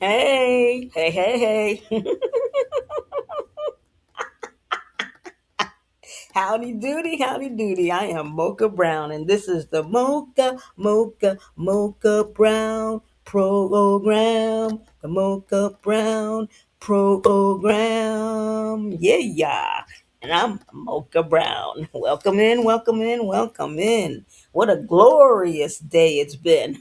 Hey, hey, hey, hey. Howdy doody, howdy doody. I am Mocha Brown, and this is the Mocha Brown program. The Mocha Brown program. Yeah, yeah. And I'm Mocha Brown. Welcome in, welcome in, welcome in. What a glorious day it's been.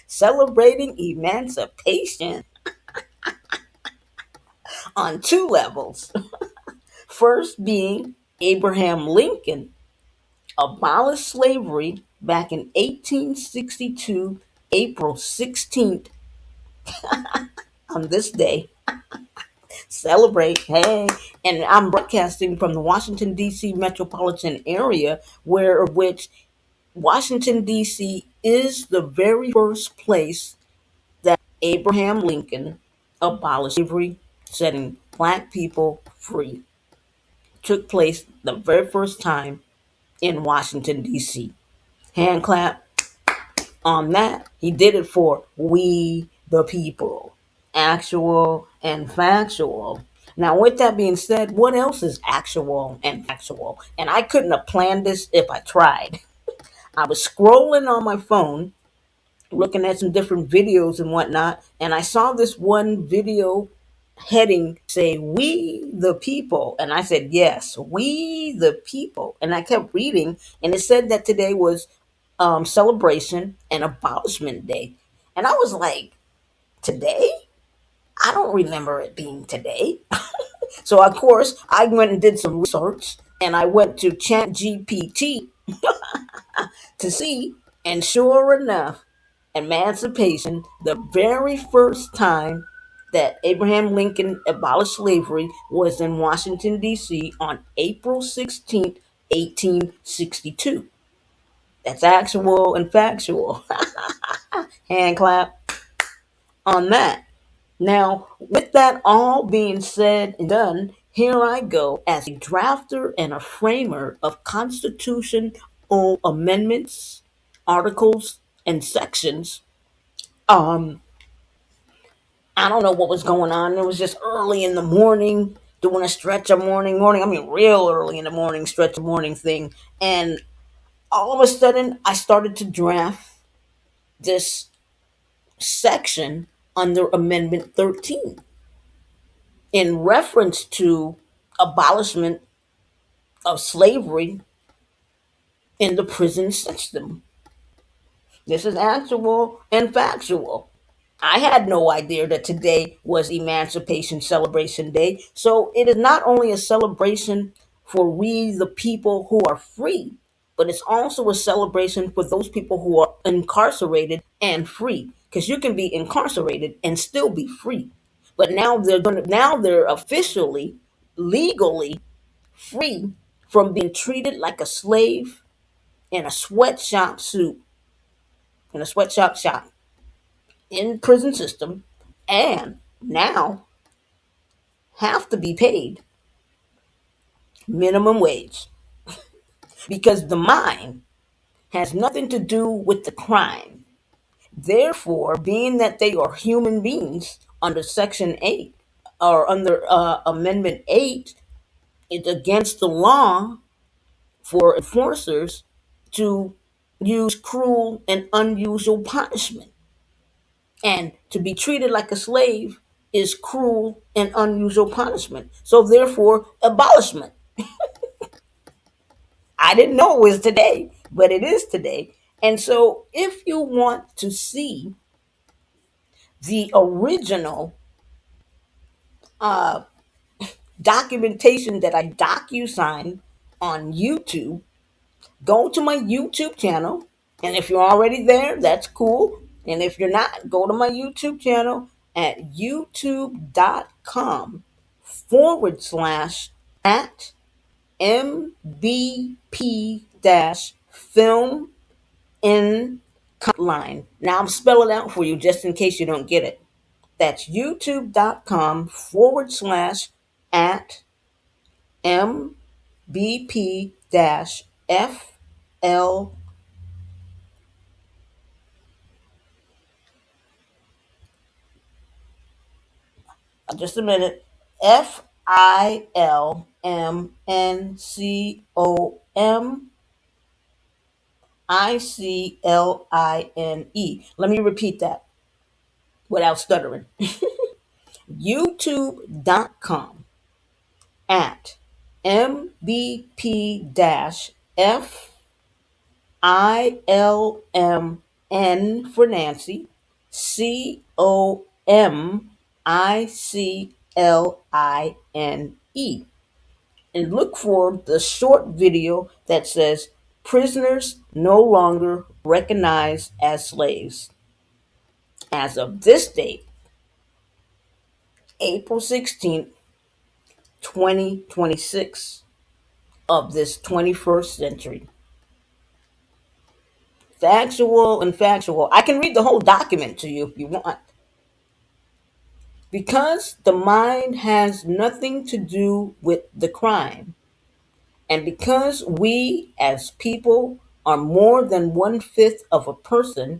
Celebrating emancipation on two levels. First being Abraham Lincoln abolished slavery back in 1862, April 16th, on this day. Celebrate, hey. And I'm broadcasting from the Washington, D.C. metropolitan area, where which Washington, D.C. is the very first place that Abraham Lincoln abolished slavery, setting black people free. Took place the very first time in Washington, D.C. Hand clap on that. He did it for we the people, actual and factual. Now, with that being said, what else is actual and factual? And I couldn't have planned this if I tried. I was scrolling on my phone, looking at some different videos and whatnot, and I saw this one video heading say we the people, and I said yes, we the people, and I kept reading, and it said that today was celebration and abolishment day, and I was like, today? I don't remember it being today. So of course I went and did some research, and I went to chat gpt to see, and sure enough, emancipation, the very first time that Abraham Lincoln abolished slavery, was in Washington, D.C. on April 16th, 1862. That's actual and factual. Hand clap on that. Now, with that all being said and done, here I go as a drafter and a framer of constitutional amendments, articles, and sections. Um, I don't know what was going on. It was just early in the morning, doing a stretch of morning. I mean, real early in the morning, stretch of morning thing. And all of a sudden, I started to draft this section under Amendment 13 in reference to abolishment of slavery in the prison system. This is actual and factual. I had no idea that today was Emancipation Celebration Day. So it is not only a celebration for we, the people who are free, but it's also a celebration for those people who are incarcerated and free. Because you can be incarcerated and still be free. But now they're officially, legally free from being treated like a slave in a sweatshop suit, in a sweatshop shop in prison system, and now have to be paid minimum wage because the mine has nothing to do with the crime. Therefore, being that they are human beings under Section 8 or under Amendment 8, it's against the law for enforcers to use cruel and unusual punishment. And to be treated like a slave is cruel and unusual punishment. So therefore, abolishment. I didn't know it was today, but it is today. And so if you want to see the original uh, documentation that I docu-signed on YouTube, go to my YouTube channel. And if you're already there, that's cool. And if you're not, go to my YouTube channel at youtube.com/ at mbp film in line. Now I'm spelling out for you just in case you don't get it. That's youtube.com/ at mbp fl Just a minute. FILMNCOMICLINE. Let me repeat that without stuttering. YouTube.com at mbp f ILMN for Nancy, COMICLINE. And look for the short video that says prisoners no longer recognized as slaves. As of this date, April 16th, 2026 of this 21st century. Factual and factual. I can read the whole document to you if you want. Because the mind has nothing to do with the crime, and because we as people are more than one fifth of a person,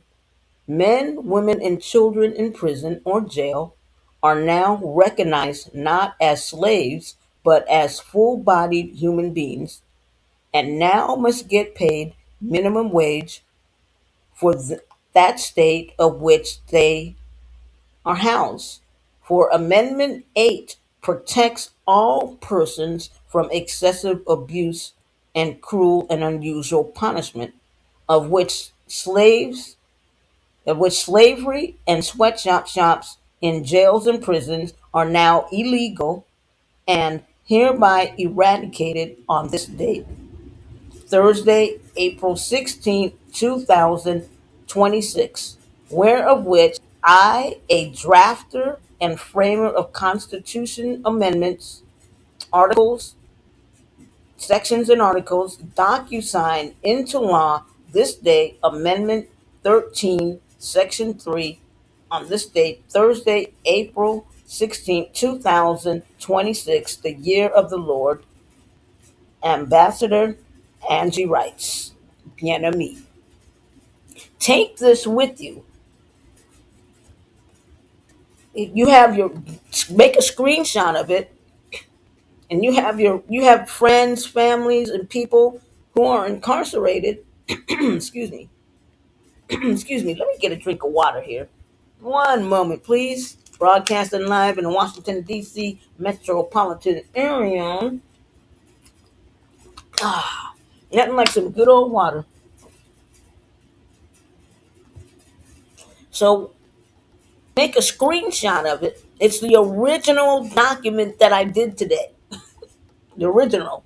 men, women, and children in prison or jail are now recognized not as slaves but as full bodied human beings, and now must get paid minimum wage for that state of which they are housed. For Amendment 8 protects all persons from excessive abuse and cruel and unusual punishment, of which slaves, of which slavery and sweatshop shops in jails and prisons are now illegal and hereby eradicated on this date. Thursday, April 16th, 2026, whereof which I, a drafter and framer of Constitution amendments, articles, sections and articles, docu-sign into law this day, Amendment 13, Section 3, on this date, Thursday, April 16th, 2026, the year of the Lord, Ambassador Angie writes, Bien ami. Take this with you. You have your make a screenshot of it, and you have friends, families, and people who are incarcerated. Excuse me. Excuse me. Let me get a drink of water here. One moment, please. Broadcasting live in the Washington D.C. metropolitan area. Nothing like some good old water. So make a screenshot of it. It's the original document that I did today. The original.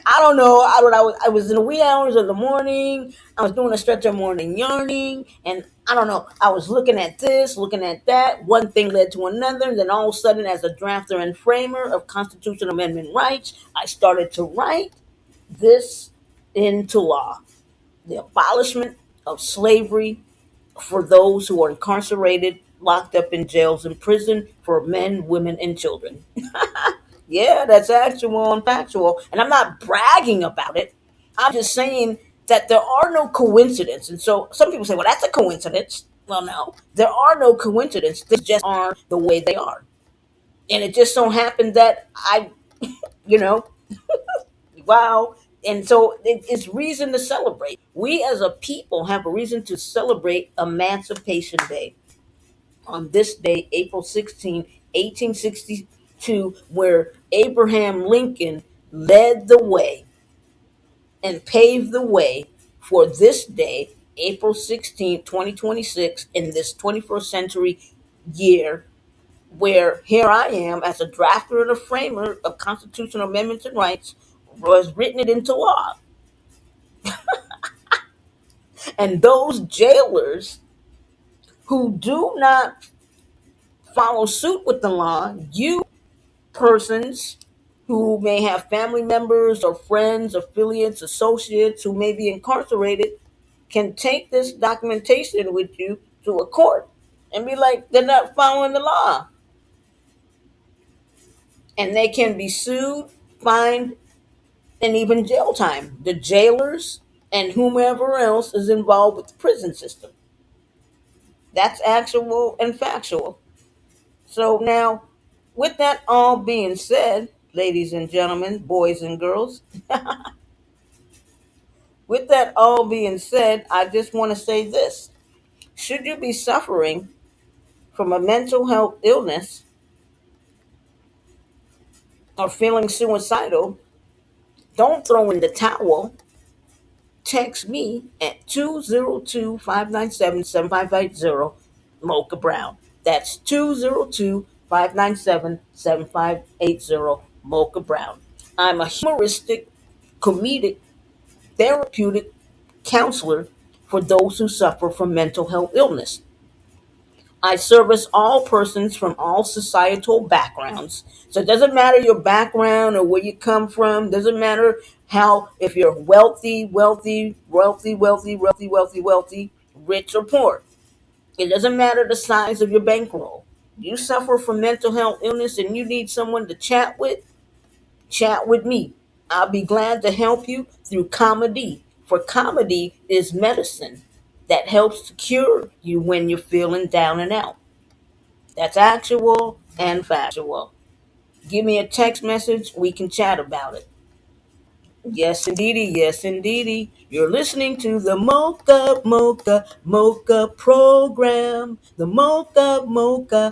I don't know. I was in the wee hours of the morning. I was doing a stretch of morning yarning, and I don't know. I was looking at this, looking at that. One thing led to another. Then all of a sudden, as a drafter and framer of Constitutional Amendment rights, I started to write this into law: the abolishment of slavery for those who are incarcerated, locked up in jails and prison for men, women, and children. Yeah, that's actual and factual. And I'm not bragging about it. I'm just saying that there are no coincidences. And so some people say, well, that's a coincidence. Well, no, there are no coincidences. Things just are the way they are. And it just so happened that you know, wow. And so it's reason to celebrate. We as a people have a reason to celebrate Emancipation Day on this day, April 16, 1862, where Abraham Lincoln led the way and paved the way for this day, April 16, 2026, in this 21st century year, where here I am as a drafter and a framer of constitutional amendments and rights, was written it into law. And those jailers who do not follow suit with the law, you persons who may have family members or friends, affiliates, associates who may be incarcerated can take this documentation with you to a court and be like, they're not following the law. And they can be sued, fined, and even jail time. The jailers and whomever else is involved with the prison system. That's actual and factual. So now, with that all being said, ladies and gentlemen, boys and girls, with that all being said, I just want to say this. Should you be suffering from a mental health illness or feeling suicidal, don't throw in the towel. Text me at 202-597-7580, Mocha Brown. That's 202-597-7580, Mocha Brown. I'm a humoristic, comedic, therapeutic counselor for those who suffer from mental health illness. I service all persons from all societal backgrounds. So it doesn't matter your background or where you come from. Doesn't matter how, if you're wealthy, rich or poor. It doesn't matter the size of your bankroll. You suffer from mental health illness and you need someone to chat with me. I'll be glad to help you through comedy. For comedy is medicine that helps to cure you when you're feeling down and out. That's actual and factual. Give me a text message. We can chat about it. Yes, indeedy. Yes, indeedy. You're listening to the Mocha program. The Mocha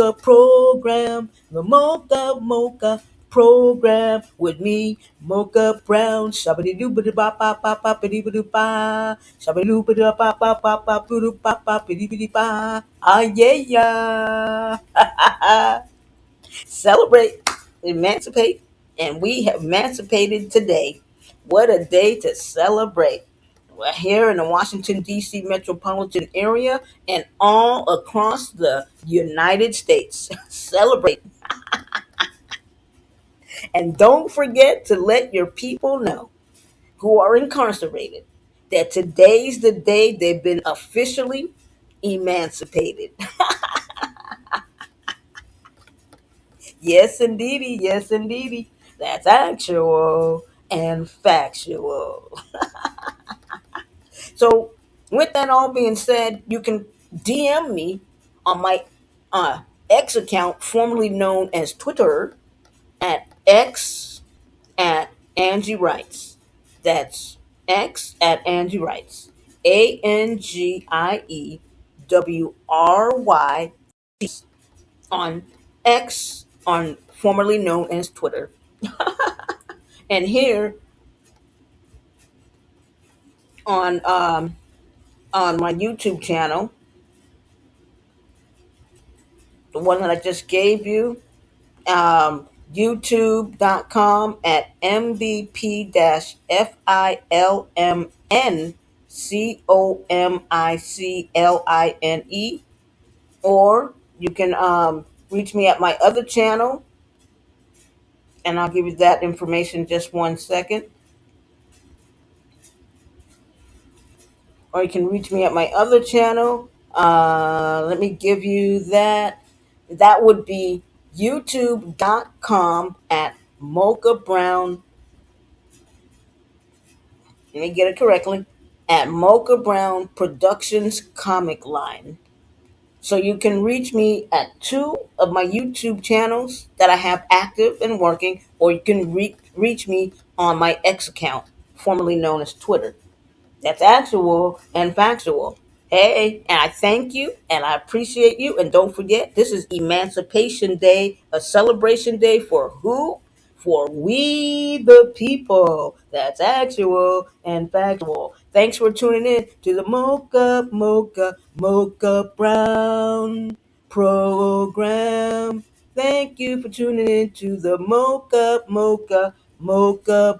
program. The Mocha program with me, Mocha Brown. Shabba doo ba ba ba ba ba ba doo ba doo ba. Shabba doo ba ba ba ba ba ba doo ba ba ba ba. Ah, yeah, yeah. Celebrate, emancipate, and we have emancipated today. What a day to celebrate. We're here in the Washington, D.C. metropolitan area and all across the United States. Celebrate. And don't forget to let your people know who are incarcerated that today's the day they've been officially emancipated. Yes, indeedy. Yes, indeedy. That's actual and factual. So, with that all being said, you can DM me on my X account, formerly known as Twitter, at X at Angie Writes. That's X at Angie Writes. ANGIEWRY on X, on formerly known as Twitter. And here on my YouTube channel, the one that I just gave you, youtube.com at MBP-FILMNCOMICLINE, or you can reach me at my other channel, and I'll give you that information just 1 second. Or you can reach me at my other channel. Let me give you that. That would be youtube.com at Mocha Brown. Let me get it correctly. At Mocha Brown Productions Comic Line. So you can reach me at two of my YouTube channels that I have active and working, or you can reach me on my X account, formerly known as Twitter. That's actual and factual. Hey, and I thank you and I appreciate you. And don't forget, this is Emancipation Day, a celebration day for who? For we the people. That's actual and factual. Thanks for tuning in to the Mocha Brown program. Thank you for tuning in to the Mocha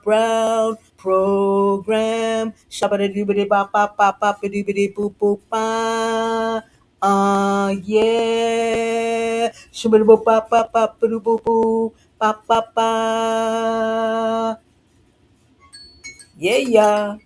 Brown program. Shabba doobity bop bop bop bop doobity boop boop ba. Yeah. Shabba boop bop bop bop boop boop boop bop bop ba. Yeah, yeah.